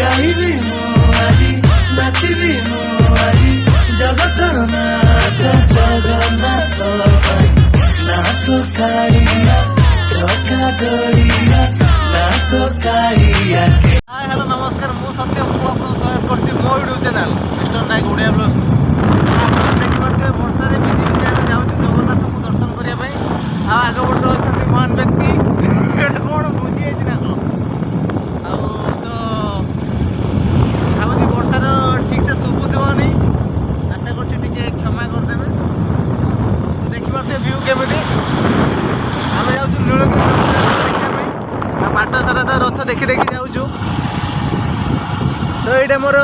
गाइबी मु आजी नाचिबी मु आजी जगतर नाथ जगन्नाथ नाथ कालिया चका गड़िया नाथ कालिया। हाय हेलो नमस्कार मु सत्य मु आपन स्वागत करछि मो यूट्यूब चैनल मिस्टर नायक ओडिया ब्लॉग्स। आप देखिपारे वर्षा रे भिजी भिजी आमे जाउछु जगन्नाथ को दर्शन करिया पई। आ आगे बड़ अछंती महान व्यक्ति एटा कोन बुझी हेछि ना को आ तो भाबती वर्षा रो ठीक से सुबुथिबो नै आशा करछि टिके क्षमा कर देबे। तो देखिपारे व्यू केमिति आमे जाउछु नीलगिरी देखिया पई आ बाट सारा तो रथ देखि देखि जाउछु। तो ये मोर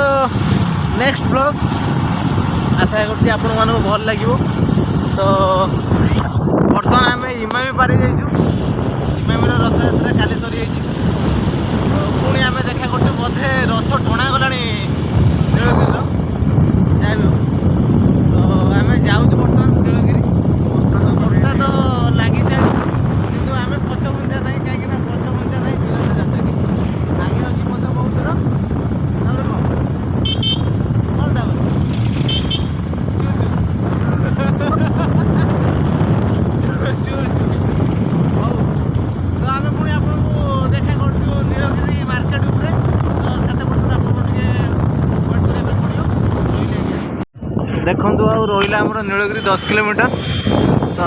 नेक्स्ट ब्लॉग आशा करछि आपण मानको भल लागिवो। तो बर्तमान आम इमामी पारि जाइछु इमामी रथ यात्रा काली सरी जाइछि। तो पुणी आम देखा करछु बोधे रथ टणा गलानी नीलगिरी जाइबो। तो आम जाउछु बर्तमान नीलगिरी वर्षा तो लगी चलछि किंतु आम पछ घुंचा नहीं कहीं पछ घुंचा नहीं विरोध जाता कि आगे अच्छी मत बहुत देखु रहा आमर नीलगिरी 10 किलोमीटर। तो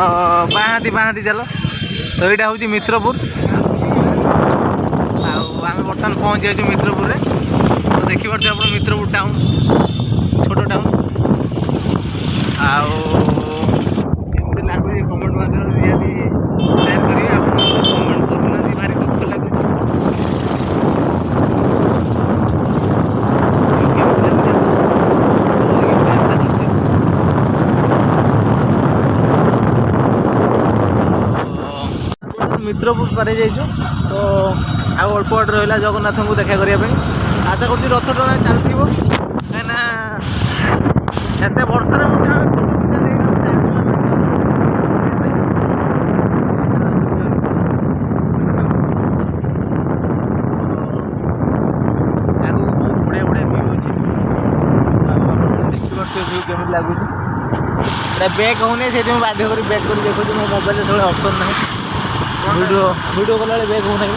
बाहाती चल। तो यहाँ हूँ मित्रपुर आम बर्तमान पहुँच जाइए मित्रपुर। तो देखिपे आप मित्रपुर टाउन छोट टाउन आमती लगुच कमेंट माध्यम निहाती सेयार करेंगे। आप कमेंट करूना भारी दुख लगुच मित्रपुर पारे जाइछु। तो आउ अल्प बाट रहा जगन्नाथ को देखा करने आशा कर रथ टଣା चलती कहीं एत वर्षा बढ़िया बढ़िया व्यू अच्छे व्यू केमी लगुच बैक होने से बाध्य कर बैक कर देखो मो मोबाइल थोड़ा ऑप्शन ना वीडियो कला बैक हो नहीं।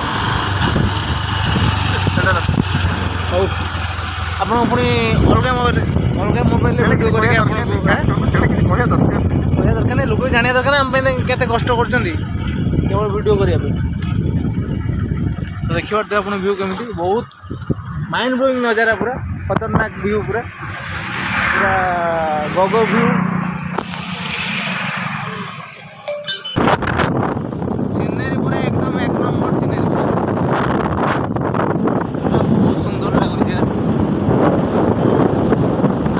आप पुणी अलग मोबाइल वीडियो दरकार नहीं लोग जाना दरकार आम केते कष्ट कर केवल वीडियो करने। तो देखिए आप व्यू केमी बहुत माइंड ब्लोइंग नजारा पूरा खतरनाक व्यू पूरा गगो व्यू सीनरी पूरा एकदम एक नंबर सीनरी बहुत सुंदर लगुच।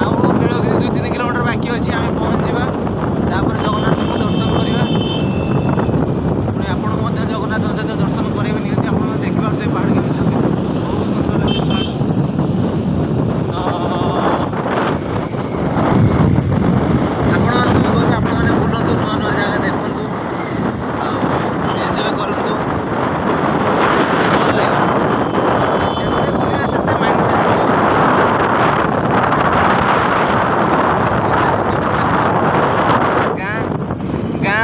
आउ नीलगिरी 2-3 किलोमीटर बाकी अच्छी आम पहुँच जावा जगन्नाथ को दर्शन करवा। पुणी आपण जगन्नाथ सहित दर्शन करेंगे निहती आप देखिए पहाड़ केमी लगे बहुत सुंदर लगे।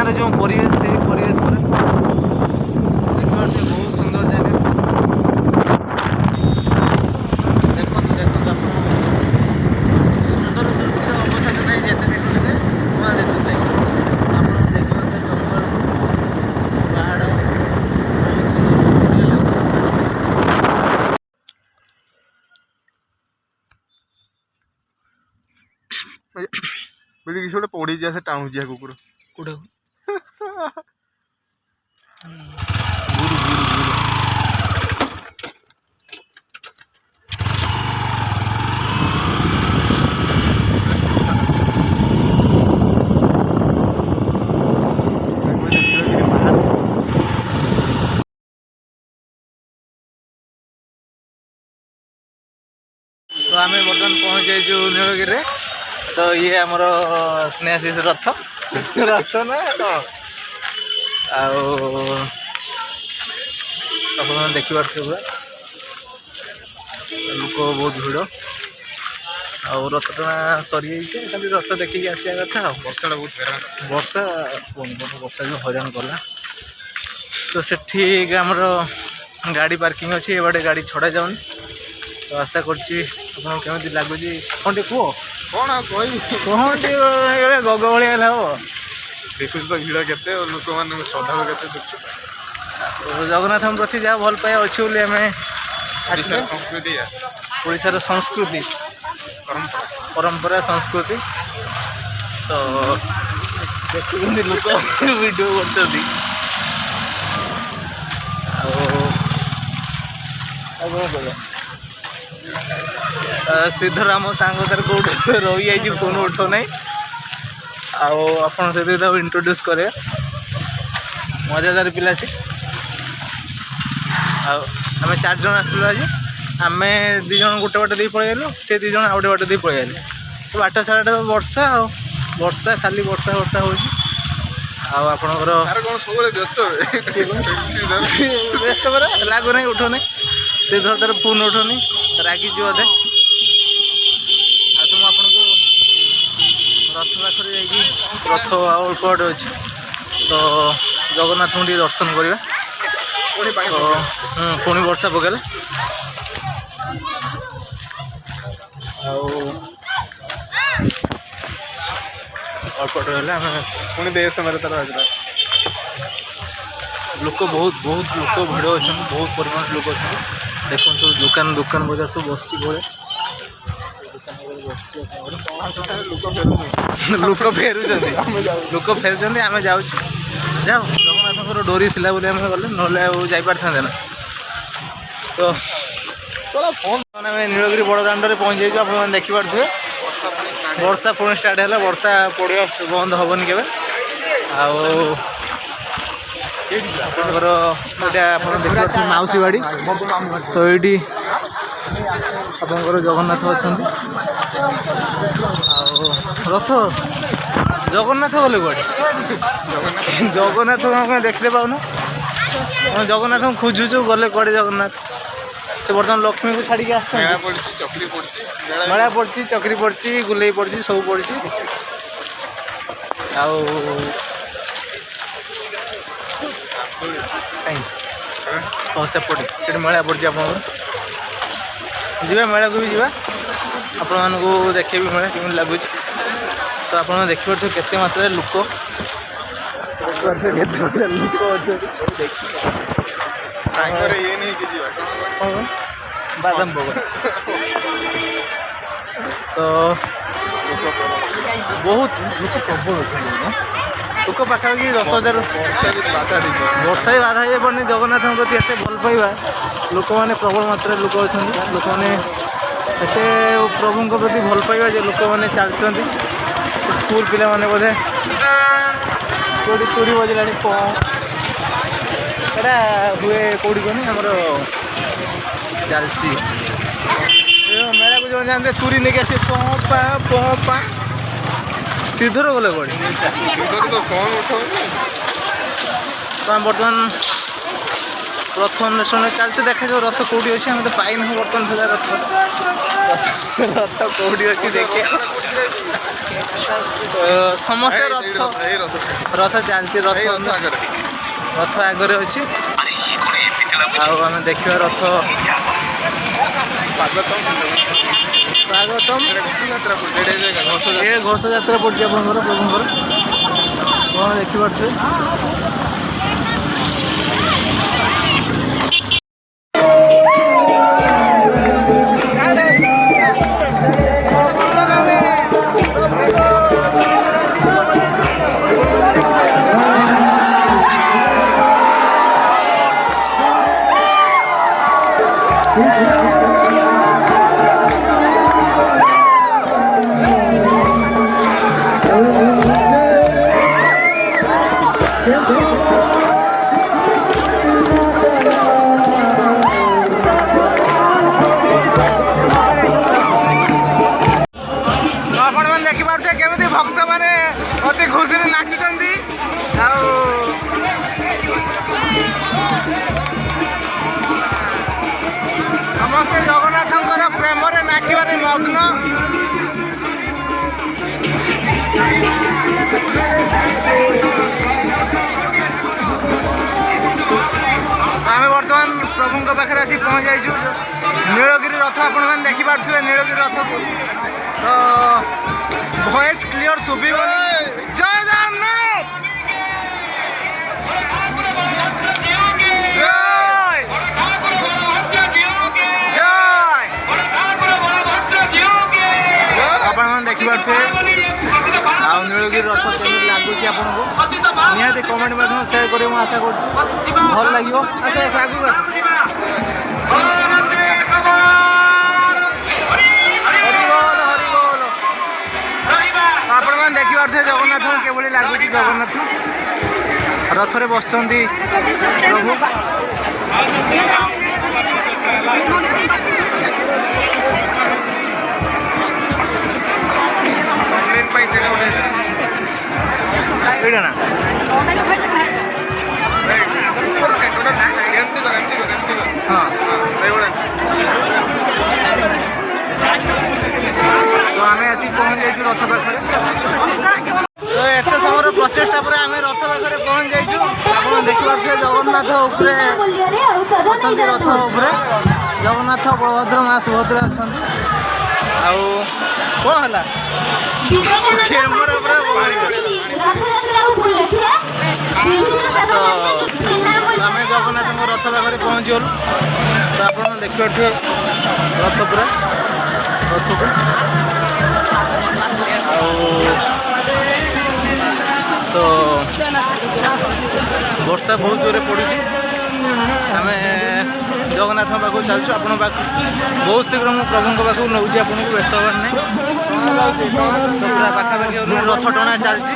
जो परिवेश से परिवेश पर देखो बहुत सुंदर जगह देखो सुंदर दृश्य अवस्था जो नहीं जाते देखते नूआ देश आप देखिए जंगल पहाड़ बहुत सुंदर बढ़िया लगे किसी गोटे पड़ी जा से टाणुची या कुकुर कौटा तो आम बर्तमान पहुँच जाइए नीलगिरी। तो ये आमर स्नेहाशीष रथ रथ ना तो आप देखिए पूरा लोक बहुत भिड़ आउ रथ टଣା सरी खाली रथ देखिकी आसिया कथा ବର୍ଷା ବହୁତ ହଇରାଣ वर्षा वर्षा जो हईराण कला तो सेठी आमर गाड़ी पार्किंग अच्छी ए बाटे गाड़ी छड़ा जाऊनी तो आशा करमी लगुच कौन टे कह କ'ଣ ଆଉ କହିବି कौन टे गग भाया हम ଦେଖୁଛୁ ତ ଭିଡ଼ କେତେ ଆଉ ଲୋକମାନଙ୍କୁ ଶ୍ରଦ୍ଧାଳୁ କେତେ ଦେଖୁଛୁ जगन्नाथ प्रति जहाँ भल पाए अच्छे बोली आम ଓଡ଼ିଶାର ସଂସ୍କୃତି ओडार संस्कृति ପରମ୍ପରା परंपरा संस्कृति तो देखुं लोक वीडियो कर श्रीधर आम सांग तार कौट रही जाइए फोन उठो ना आपन सहित इंट्रोड्यूस करे मजादार पिला सी आम 4 जन आसलु आज आम 2 जन गोटे बाटे दे पलैलु से 2 जन आउटे बाटे दे पलैल तो बाट सारा वर्षा वर्षा खाली वर्षा वर्षा हो आपणकर ତାର କ'ଣ ସବୁବେଳେ ବ୍ୟସ୍ତ व्यस्त परा लागू ना उठो ना से धर तार फोन उठोनी रागी अधे तुम आपन को रथ पाखरे जाइए रथ अल्प बाटे अच्छी तो जगन्नाथ को दर्शन करवा पुणी वर्षा पकेला अल्प रहा ପୁଣି ଦେହ ସମୟରେ ତାର ହାଜର लोक बहुत बहुत लोक भिड़ अच्छा बहुत परिमाण लोक अच्छा देखो सब दुकान दुकान बजार सब बस लोक फेरुं लोक फेरुं आम जाऊ जाओ जगन्नाथ डोरी थिला बोली आम गले ना जापार था ना तो चलो फोन नीलगिरी बड़दाण्ड पहुँच जाइए आप देखिपे वर्षा पुणी स्टार्ट है वर्षा पड़ा बंद हेनी के आपणकर देखिए मौसी बाड़ी तो ये आपंकर जगन्नाथ अच्छा रथ जगन्नाथ गले कड़े जगन्नाथ आम देखते पाऊन जगन्नाथ खोजुचु गले कड़े जगन्नाथ से बर्तमान लक्ष्मी को छाड़ी मेला पड़ी चक्री पड़ी गुलई पड़ी सब पड़ी सेपटे से मेला पड़ी आप मेला को भी जावा आपण मानू देखे भी मेला केमी लगुच तो आप देखिए केते मात्रा लोक बादाम भोग तो बहुत लोक प्रबल लोक पाखापाखि 10,000 वर्षा भी बाधा पड़नी जगन्नाथ प्रति एत भल पाइबा लोक मैंने प्रबल मात्रा लोक अच्छा लोक मैंने एत प्रभु प्रति भल पाइबा जो लोक मैंने चलती स्कूल पिला माने बोधे कौटी चोरी बजला एटा हुए कौटी कहनी आमर चलती मेला को जो जानते चोरी नहीं आसे पहुँपा पहुँपा सीधर गले कौड़ी तो फोन उठाओ तो बर्तमान रथ अन्वेषण चलते देखा जाओ रथ कौटी अच्छे आम तो पाइन बर्तमान सुधा रथ रथ कौटी अच्छी देखिए समस्त रथ चलती रथ रथ आगे अच्छी आम देखा रथ स्वागतम ये घोष यात्रा पड़ी आप प्रभुंर कौन देखिपे Yeah. नाचबारे मग्न आम बर्तमान प्रभु पाखे आसी पहुँच जाइछु नीलगिरी रथ आपण मैंने देखिपे नीलगिरी रथ को तो वॉइस क्लियर सुबी जय जगन्नाथ जय आपण मैंने देखिपे आ नीलगिरी रथ केमी लगुच आपको निहाती कमेंट माध्यम शेयर कर आशा कर भल लगे आगे आपण मैंने देखिपे जगन्नाथ को केवल लगुच जगन्नाथ रथरे बस प्रभु ଏଇଟା ନା तो आम आसी पहुँच जाइए रथ पाखे तो एत समय प्रचेषा पर आम रथ पाखे पहुँच जाइए आप देखिपे जगन्नाथ उपरे अच्छा रथ उपरे जगन्नाथ बलभद्र माँ सुभद्रा अच्छा कौन है कैमरा तो आम जगन्नाथ रथ पाखे पहुँची गलु तो आप देखिए रथ पूरा रथ को तो वर्षा बहुत जोरे पड़ू आम जगन्नाथ पाक चलु आप बहुत शीघ्र मुझे प्रभु पाक नौ आपको व्यस्त हबार नहीं तो पूरा पाखापाखि रथ टଣା चलती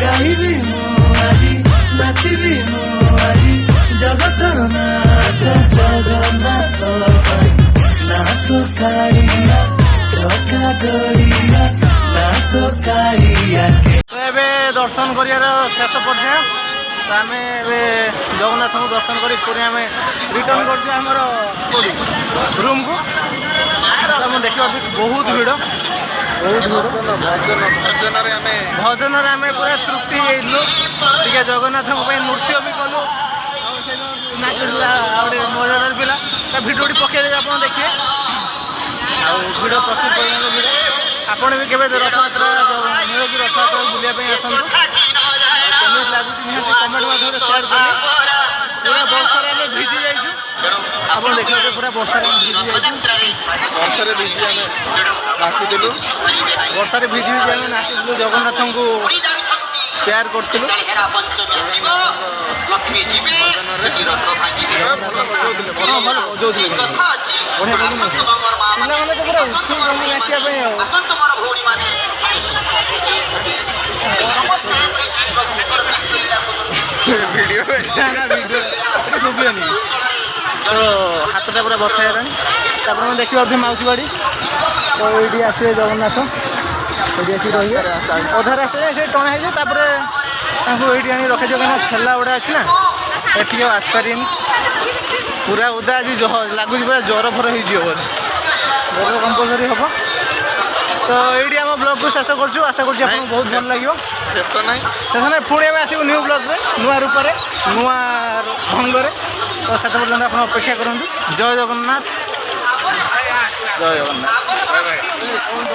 गाइबी मुआरी नाचिबी मुआरी जगतर नाथ जगन्नाथ नाथ कालिया चका डोरिया नाथ कालिया तो एबे दर्शन करियार शेष पर्याय तो आम जगन्नाथ को दर्शन कर पुणी आम रिटर्न कर रूम को तो देखा बहुत भीड़ भजन आम पूरा तृप्ति टे जगन्नाथ नृत्य भी कलु नाचुला मजादार पिला भिडियो पकईदेवे आप देखिए भिड़ प्रचुर परिमाण भिड़ आपड़ भी केवे रथयात्रा नीलगिरी रथयात्रा बुलाइए आसतु कमेंट लगुच निहाती कमेंट माध्यम शेयर करें पूरा वर्षा आम भिजी जाइए आप देखिए पूरा वर्षा भिजी नाचुलु वर्षा भिजी भिजी आम नाचुलु जगन्नाथ को प्यार करूँ पिलाने तो पूरा उठी नाचापी तो हाथटा पूरा बथा है देखिए मौसी बाड़ी तो ये आसवे जगन्नाथ ये आसी रही अधा रास्ता से टणा है ये रखे जगन्नाथ खेला गुड़ा अच्छी ना ये आसपारे पूरा उदा आज लगुच पूरा ज्वर फर हो ज्वर कंपलसरी हम तो ये आम ब्लॉग को शेष कर आशा कर बहुत भल लगे शेष ना पुणी आम आसू न्यू ब्लॉग में नुआ रूप नुआ ढंग तो तो से पर्यटन आप अपेक्षा करूँ। जय जगन्नाथ, जय जगन्नाथ।